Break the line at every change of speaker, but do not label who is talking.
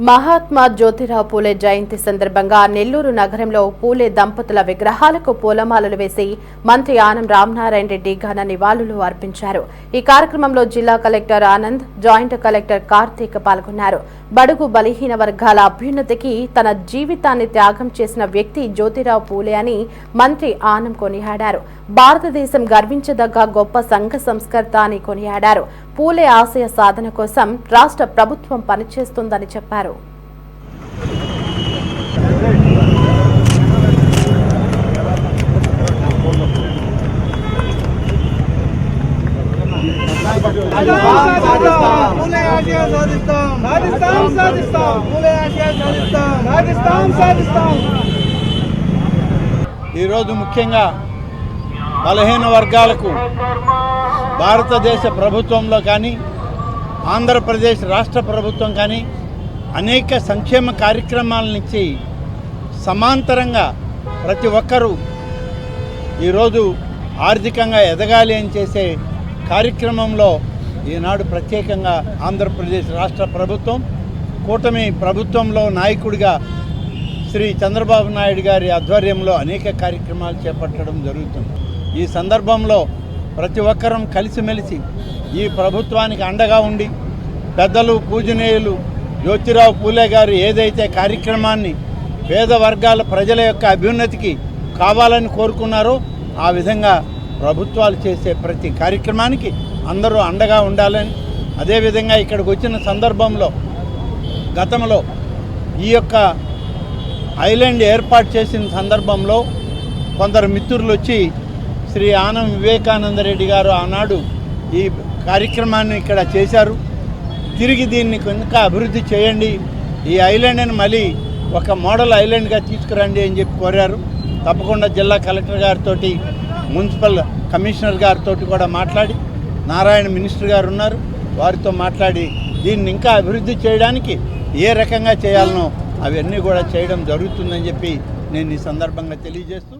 మహాత్మా జ్యోతిరావు పూలే జయంతి సందర్భంగా నెల్లూరు నగరంలో పూలే దంపతుల విగ్రహాలకు పూలమాలలు వేసి మంత్రి ఆనం రామనారాయణ రెడ్డి ఘన నివాళులు అర్పించారు. ఈ కార్యక్రమంలో జిల్లా collector Anand, joint collector Karthik పాల్గొన్నారు. బడుగు బలహీన వర్గాల అభ్యున్నతికి తన జీవితాన్ని త్యాగం చేసిన వ్యక్తి జ్యోతిరావు పూలే అని మంత్రి ఆనం కొనియాడారు. భారతదేశం గర్వించదగ్గ గొప్ప సంఘ సంస్కర్త అని కొనియాడారు. పూలే ఆశయ సాధన కోసం రాష్ట్ర ప్రభుత్వం పనిచేస్తుందని చెప్పారు.
ఈరోజు ముఖ్యంగా బలహీన వర్గాలకు భారతదేశ ప్రభుత్వంలో కానీ ఆంధ్రప్రదేశ్ రాష్ట్ర ప్రభుత్వం కానీ అనేక సంక్షేమ కార్యక్రమాల నుంచి సమాంతరంగా ప్రతి ఒక్కరూ ఈరోజు ఆర్థికంగా ఎదగాలి అని చేసే కార్యక్రమంలో ఈనాడు ప్రత్యేకంగా ఆంధ్రప్రదేశ్ రాష్ట్ర ప్రభుత్వం కూటమి ప్రభుత్వంలో నాయకుడిగా శ్రీ చంద్రబాబు నాయుడు గారి ఆధ్వర్యంలో అనేక కార్యక్రమాలు చేపట్టడం జరుగుతుంది. ఈ సందర్భంలో ప్రతి ఒక్కరం కలిసిమెలిసి ఈ ప్రభుత్వానికి అండగా ఉండి పెద్దలు పూజనీయులు జ్యోతిరావు పూలే గారు ఏదైతే కార్యక్రమాన్ని పేద వర్గాల ప్రజల యొక్క అభ్యున్నతికి కావాలని కోరుకున్నారో ఆ విధంగా ప్రభుత్వాలు చేసే ప్రతి కార్యక్రమానికి అందరూ అండగా ఉండాలని, అదేవిధంగా ఇక్కడికి వచ్చిన సందర్భంలో గతంలో ఈ యొక్క ఐలాండ్ ఏర్పాటు చేసిన సందర్భంలో కొందరు మిత్రులు వచ్చి శ్రీ ఆనం వివేకానంద రెడ్డి గారు ఆనాడు ఈ కార్యక్రమాన్ని ఇక్కడ చేశారు. తిరిగి దీన్ని ఇంకా అభివృద్ధి చేయండి, ఈ ఐలాండ్ని మళ్ళీ ఒక మోడల్ ఐలాండ్గా తీసుకురండి అని చెప్పి కోరారు. తప్పకుండా జిల్లా కలెక్టర్ గారితో, మున్సిపల్ కమిషనర్ గారితో కూడా మాట్లాడి, నారాయణ మినిస్టర్ గారు ఉన్నారు, వారితో మాట్లాడి దీన్ని ఇంకా అభివృద్ధి చేయడానికి ఏ రకంగా చేయాలనో అవన్నీ కూడా చేయడం జరుగుతుందని చెప్పి నేను ఈ సందర్భంగా తెలియజేస్తూ